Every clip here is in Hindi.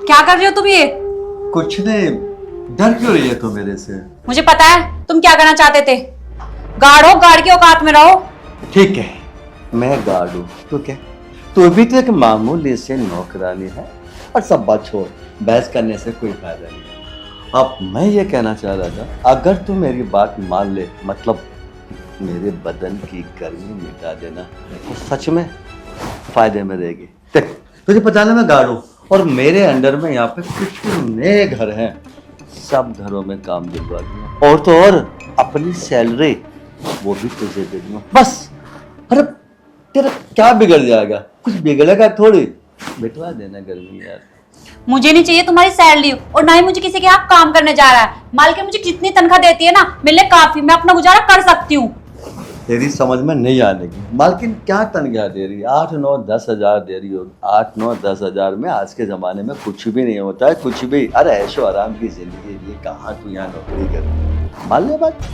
क्या कर रहे हो तुम ये? कुछ नहीं, डर क्यों रही है तुम मेरे से? मुझे पता है तुम क्या करना चाहते थे। गार्ड हो, गार्ड की औकात में रहो। ठीक है, मैं गार्ड हूँ तो क्या? तू भी तो एक मामूली से नौकरानी है। और सब बात छोड़, बहस करने से कोई फायदा नहीं है। अब मैं ये कहना चाह रहा था, अगर तू मेरी बात मान ले, मतलब मेरे बदन की गर्मी मिटा देना, तो सच में फायदे में रहेगी। देख, तुझे पता ना मैं गार्ड हूँ और मेरे अंडर में यहाँ पे कितने घर हैं। सब घरों में काम दिलवा दूंगा और तो और अपनी सैलरी वो भी तुझे दे दूंगा। बस, अरे तेरा क्या बिगड़ जाएगा? कुछ बिगड़ेगा थोड़ी। बिठवा देना गर्मी यार। मुझे नहीं चाहिए तुम्हारी सैलरी और ना ही मुझे किसी के यहाँ काम करने जा रहा है। मालकिन मुझे जितनी तनख्वाह देती है ना, मेरे लिए काफी, मैं अपना गुजारा कर सकती हूँ। तेरी समझ में नहीं आने की। मालकिन क्या तनख्वाह दे रही है? 8, 9, 10 हजार दे रही हो। 8, 9, 10 हजार में आज के जमाने में कुछ भी नहीं होता है, कुछ भी। अरे ऐशो आराम की जिंदगी, ये कहाँ तू यहाँ नौकरी कर रही है? मान ले बात।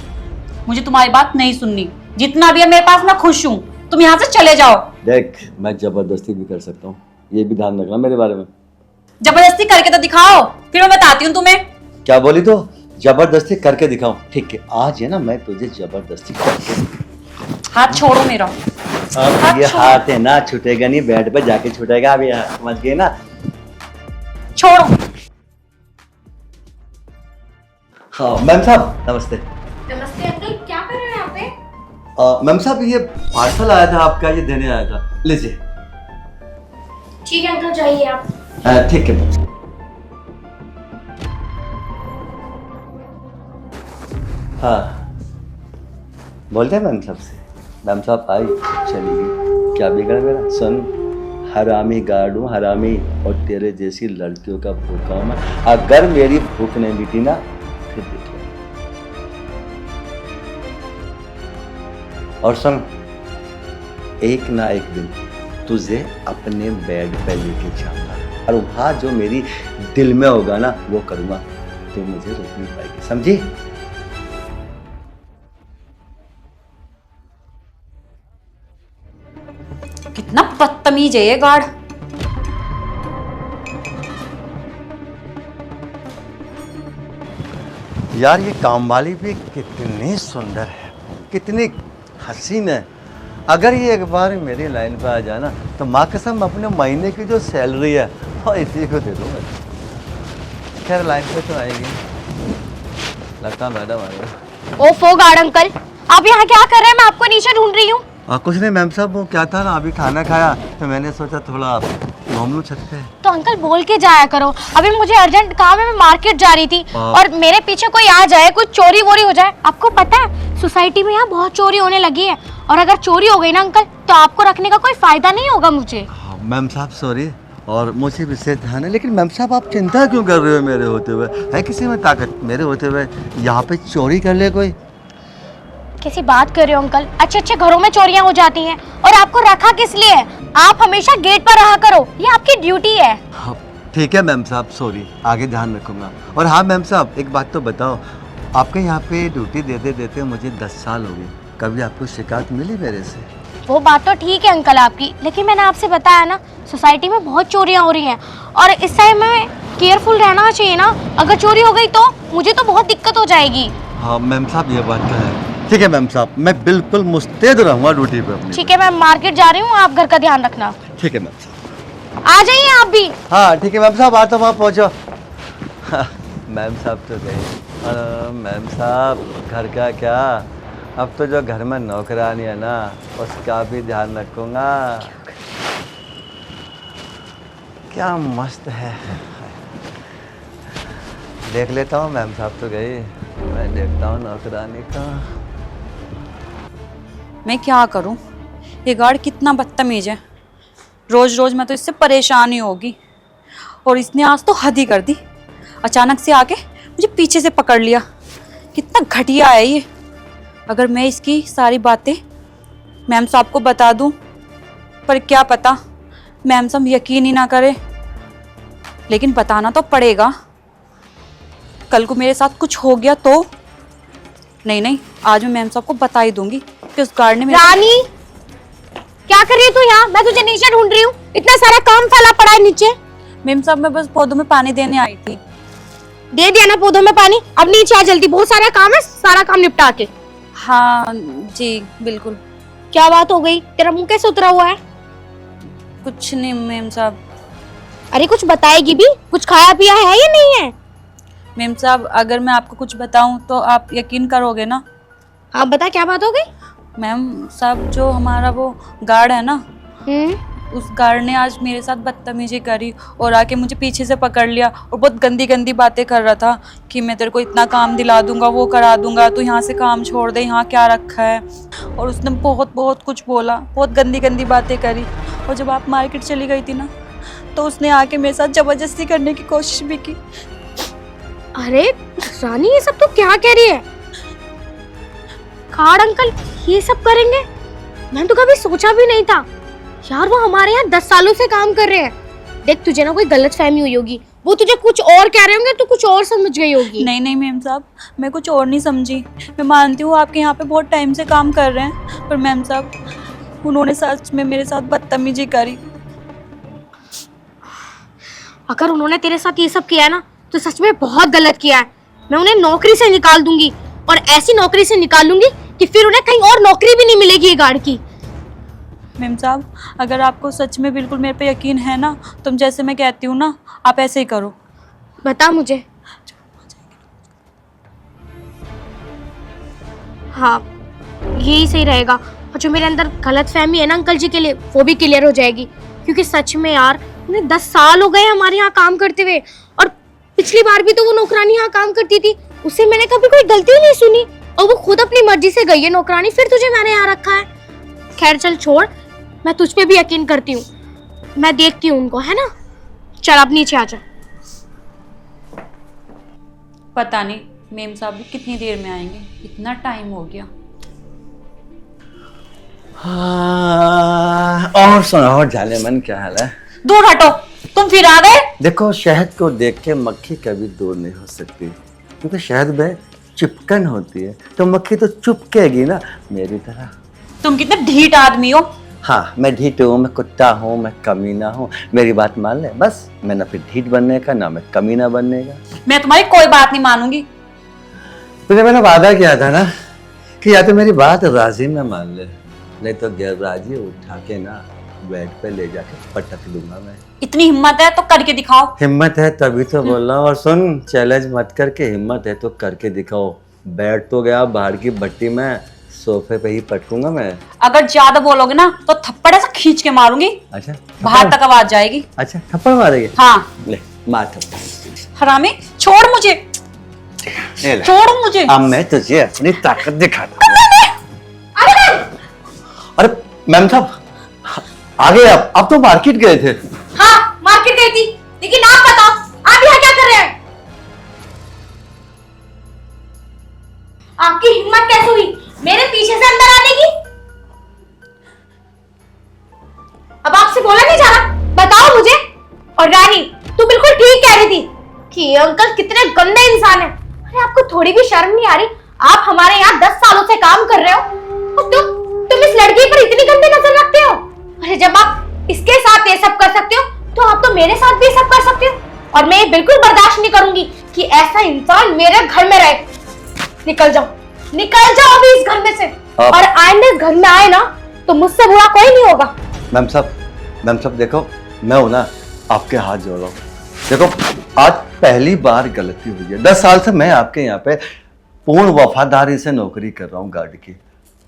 मुझे तुम्हारी बात नहीं सुननी। जितना भी है मेरे पास, मैं खुश हूँ। तुम यहाँ से चले जाओ। देख, मैं जबरदस्ती भी कर सकता हूँ, ये भी ध्यान रखना मेरे बारे में। जबरदस्ती करके तो दिखाओ, फिर मैं बताती हूँ तुम्हें। क्या बोली? तो जबरदस्ती करके दिखाऊं? ठीक है, आज है ना मैं तुझे जबरदस्ती करके। हाथ छोड़ो मेरा। अब ये हाथ है ना, छूटेगा नहीं, बेड पे जाके छूटेगा। अब ये समझ गए ना? छोड़ो। हाँ मैम साहब, नमस्ते। नमस्ते अंकल, क्या कर रहे हैं यहाँ पे? मैम साहब, ये पार्सल आया था आपका, ये देने आया था, लीजिए। ठीक है अंकल, जाइए आप। ठीक है मैम साहब। हाँ, बोलते हैं मैम साहब से। मैम साहब आई, चली गई। क्या बिगड़ा मेरा? सुन, हरामी गार्ड हूँ, हरामी, और तेरे जैसी लड़कियों का भूखा हूँ मैं। अगर मेरी भूख नहीं मिटी ना, फिर देख ले। और सुन, एक ना एक दिन तुझे अपने बेड पे लेके जाऊंगा और वहाँ जो मेरी दिल में होगा ना, वो करूँगा। तो मुझे रोक नहीं पाएगी, समझी? कितना बदतमीज है ये गार्ड। यार ये कामवाली भी कितनी सुंदर है, कितनी हसीन है। अगर ये एक बार मेरी लाइन पे आ जाए ना, तो माँ कसम अपने महीने की जो सैलरी है वो इसी को दे दूंगा। खैर लाइन पे तो आएगी, लगता मैडम आएगा। ओफो गार्ड अंकल, आप यहाँ क्या कर रहे हैं? मैं आपको नीचे ढूंढ रही हूँ। कुछ नहीं मैम साहब, वो क्या था ना, अभी खाना खाया तो मैंने सोचा थोड़ा घूम लूं छत पे। तो अंकल बोल के जाया करो, अभी मुझे अर्जेंट काम है, मैं मार्केट जा रही थी और मेरे पीछे कोई आ जाए, कुछ चोरी वोरी हो जाए। आपको पता है सोसाइटी में यहाँ बहुत चोरी होने लगी है, और अगर चोरी हो गई ना अंकल, तो आपको रखने का कोई फायदा नहीं होगा मुझे। मैम साहब सॉरी, और मुझे विशेष ध्यान है, लेकिन मैम साहब आप चिंता क्यों कर रहे हो मेरे होते हुए? है किसी में ताकत मेरे होते हुए यहाँ पे चोरी कर ले कोई? कैसी बात कर रहे हो अंकल? अच्छे अच्छे घरों में चोरियां हो जाती हैं, और आपको रखा किस लिए है? आप हमेशा गेट पर रहा करो, ये आपकी ड्यूटी है। ठीक है मैम साहब, सॉरी, आगे ध्यान रखूंगा। और हाँ मैम साहब, एक बात तो बताओ, आपके यहाँ पे ड्यूटी देते देते मुझे 10 साल हो गए, कभी आपको शिकायत मिली मेरे से? वो बात तो ठीक है अंकल आपकी, लेकिन मैंने आपसे बताया ना, सोसाइटी में बहुत चोरियां हो रही हैं, और इस टाइम में केयरफुल रहना चाहिए ना। अगर चोरी हो गई तो मुझे तो बहुत दिक्कत हो जाएगी। हाँ मैम साहब, ये बात तो है। ठीक है मैम साहब, मैं बिल्कुल मुस्तैद रहूँगा ड्यूटी पे अपनी। ठीक है, मैं मार्केट जा रही हूँ, आप घर का ध्यान रखना। ठीक है मैम साहब। आ जाइए आप भी। हाँ ठीक है मैम साहब, आता हूँ, वहाँ पहुँचो। मैम साहब तो गए। मैम साहब घर का क्या, अब तो जो घर में नौकरानी है ना, उसका भी ध्यान रखूँगा। क्या मस्त है। देख लेता हूँ, मैम साहब तो गई, मैं देखता हूँ नौकरानी का। मैं क्या करूं, ये गार्ड कितना बदतमीज है। रोज रोज मैं तो इससे परेशान ही होगी, और इसने आज तो हद ही कर दी। अचानक से आके मुझे पीछे से पकड़ लिया। कितना घटिया है ये। अगर मैं इसकी सारी बातें मैम साहब को बता दूं, पर क्या पता मैम साहब यकीन ही ना करे, लेकिन बताना तो पड़ेगा। कल को मेरे साथ कुछ हो गया तो नहीं नहीं, आज मैं मैम साहब को बता ही दूंगी कि उस गार्ड ने रानी, क्या कर रही है तू यहाँ? मैं तुझे नीचे ढूंढ रही हूँ, इतना सारा काम फैला पड़ा है नीचे। मेम साहब मैं बस पौधों में पानी देने आई थी। दे दिया ना पौधों में पानी, अब नीचे आ जल्दी, बहुत सारा काम है, सारा काम निपटा के। हाँ जी बिल्कुल। क्या बात हो गई, तेरा मुंह कैसे उतरा हुआ है? कुछ नहीं मेम साहब। अरे कुछ बताएगी भी, कुछ खाया पिया है या नहीं है? मेम साहब अगर मैं आपको कुछ बताऊं तो आप यकीन करोगे ना? आप बता, क्या बात हो गई? मैम साहब जो हमारा वो गार्ड है ना, उस गार्ड ने आज मेरे साथ बदतमीजी करी और आके मुझे पीछे से पकड़ लिया और बहुत गंदी गंदी बातें कर रहा था कि मैं तेरे को इतना काम दिला दूंगा, वो करा दूंगा, तू यहाँ से काम छोड़ दे, यहाँ क्या रखा है। और उसने बहुत बहुत कुछ बोला, बहुत गंदी गंदी बातें करी। और जब आप मार्केट चली गई थी ना तो उसने आके मेरे साथ जबरदस्ती करने की कोशिश भी की। अरे रानी, ये सब तो क्या कह रही है? गार्ड अंकल ये सब करेंगे? मैंने तो कभी सोचा भी नहीं था यार, वो हमारे यहाँ 10 सालों से काम कर रहे हैं। देख तुझे ना कोई गलतफहमी हुई होगी, वो तुझे कुछ और कह रहे होंगे, तू कुछ और समझ गई होगी। नहीं नहीं मैम साहब, मैं कुछ और नहीं समझी। मैं मानती हूँ आपके यहाँ पे बहुत टाइम से काम कर रहे हैं, पर मैम साहब उन्होंने सच में मेरे साथ बदतमीजी करी। अगर उन्होंने तेरे साथ ये सब किया है ना तो सच में बहुत गलत किया है। मैं उन्हें नौकरी से निकाल दूंगी और ऐसी नौकरी से निकालूंगी कि फिर उन्हें कहीं और नौकरी भी नहीं मिलेगी ये गार्ड की। मैम साहब अगर आपको सच में बिल्कुल मेरे पे यकीन है ना, तुम जैसे मैं कहती हूँ ना आप ऐसे ही करो। बता मुझे। हाँ यही सही रहेगा, और जो मेरे अंदर गलतफहमी है ना अंकल जी के लिए, वो भी क्लियर हो जाएगी। क्योंकि सच में यार उन्हें 10 साल हो गए हमारे यहाँ काम करते हुए, और पिछली बार भी तो वो नौकरानी यहाँ काम करती थी, उससे मैंने कभी कोई गलती नहीं सुनी, और वो खुद अपनी मर्जी से गई है नौकरानी, फिर तुझे मैंने यहाँ रखा है। खैर चल छोड़, मैं तुझ पे भी यकीन करती हूँ, मैं देखती हूँ उनको, है ना। चल अब नीचे आ जा। पता नहीं मेम साहब भी कितनी देर में आएंगे, इतना टाइम हो गया। हाँ, और सुनाओ जाने मन, क्या हाल है? दूर हटो, तुम फिर आ गए। देखो शहद को देख के मक्खी कभी दूर नहीं हो सकती, क्योंकि शहद में चिपकन होती है, तो मक्खी तो चुपकेगी ना, मेरी तरह। तुम कितने ढीठ आदमी हो। हाँ मैं ढीठ हूँ, मैं कुत्ता हूँ, मैं कमीना हूँ, मेरी बात मान ले बस। मैं ना फिर ढीठ बनने का, ना मैं कमीना बनने का। मैं तुम्हारी कोई बात नहीं मानूंगी। तुझे मैंने वादा किया था ना कि या तो मेरी बात राजी में मान ले, नहीं तो गैर राजी उठा के ना बेड पे ले जाके पटक दूंगा मैं। इतनी हिम्मत है तो करके दिखाओ। हिम्मत है तभी तो बोल रहा हूँ। और सुन, चैलेंज मत करके, हिम्मत है तो करके दिखाओ। बैठ तो गया बाहर की भट्टी में, सोफे पे ही पटकूंगा मैं। अगर ज्यादा बोलोगे ना तो थप्पड़ ऐसा खींच के मारूंगी, अच्छा बाहर तक आवाज जाएगी। अच्छा थप्पड़ मारेगी? हाँ ले मार थप्पड़। हरामी, छोड़ मुझे, ले ले। छोड़ मुझे। अब मैं तुझे अपनी ताकत दिखाता हूँ। अरे मैम साहब आ गए अब तो मार्केट गए थे। हाँ मार्केट गई थी, लेकिन आप बताओ आप यहाँ क्या कर रहे हैं? आपकी हिम्मत कैसे हुई मेरे पीछे से अंदर आने की? अब आपसे बोला नहीं जा रहा, बताओ मुझे। और रानी तू बिल्कुल ठीक कह रही थी कि ये अंकल कितने गंदे इंसान हैं। अरे आपको थोड़ी भी शर्म नहीं आ रही? आप हमारे यहाँ 10 सालों से काम कर रहे हो और तुम इस लड़की पर इतनी गंदी नजर रखते हो। अरे जब आप इसके साथ ये सब कर सकते हो तो आप तो मेरे साथ भी ये सब कर सकते हो, और मैं ये बिल्कुल बर्दाश्त नहीं करूंगी कि ऐसा इंसान मेरे घर में रहे। निकल जाओ अभी इस घर में से, और आइंदा इस घर में आए ना तो मुझसे बुरा कोई नहीं होगा। मैम साहब देखो, मैं हूं ना आपके हाथ जोड़ रहा हूँ। देखो आज पहली बार गलती हुई है, 10 साल से मैं आपके यहाँ पे पूर्ण वफादारी से नौकरी कर रहा हूँ गार्ड की।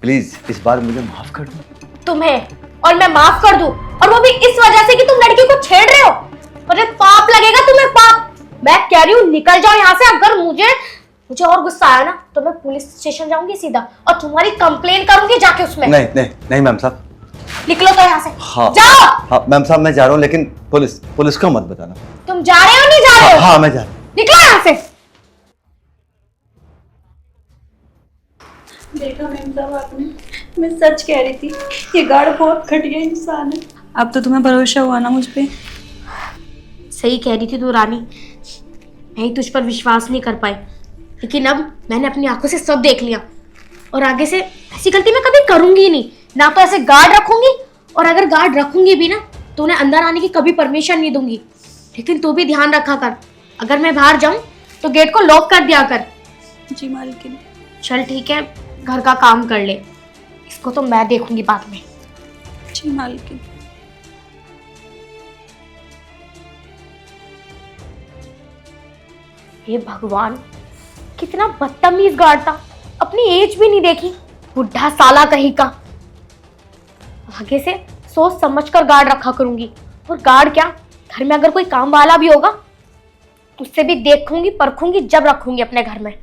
प्लीज इस बार मुझे माफ कर दो। तुम्हें और मैं माफ कर दूं, और वो भी इस वजह से कि तुम लड़की को छेड़ रहे हो। अरे पाप लगेगा तुम्हें, पाप। मैं कह रही हूँ निकल जाओ यहाँ से। अगर मुझे और गुस्सा आया ना तो मैं पुलिस स्टेशन जाऊंगी सीधा, और तुम्हारी कंप्लेन करूंगी जाके उसमें। नहीं मैम साहब। निकलो तो यहाँ से। हाँ, जाओ। हाँ मैम साहब मैं जा रहा हूँ, लेकिन पुलिस को मत बताना। तुम जा रहे हो नहीं जा रहे हो? हाँ मैं जा रहा हूँ। निकलो यहाँ से। देखा मैम साहब आपने, मैं सच कह रही थी, ये गार्ड बहुत घटिया इंसान है। अब तो तुम्हें भरोसा हुआ ना मुझ पे? सही कह रही थी तू रानी, मैं ही तुझ पर विश्वास नहीं कर पाई, लेकिन अब मैंने अपनी आंखों से सब देख लिया, और आगे से ऐसी गलती मैं कभी करूंगी नहीं। ना तो ऐसे गार्ड रखूंगी, और अगर गार्ड रखूंगी भी ना तो उन्हें अंदर आने की कभी परमिशन नहीं दूंगी। लेकिन तू भी ध्यान रखा कर, अगर मैं बाहर जाऊं तो गेट को लॉक कर दिया कर। जी मालकिन। चल ठीक है, घर का काम कर ले, इसको तो मैं देखूंगी बाद में। जी मालकिन। हे भगवान, कितना बदतमीज गार्ड था, अपनी एज भी नहीं देखी, बुढ़ा साला कहीं का। आगे से सोच समझ कर गार्ड रखा करूंगी। और गार्ड क्या, घर में अगर कोई काम वाला भी होगा तो उससे भी देखूंगी परखूंगी जब रखूंगी अपने घर में।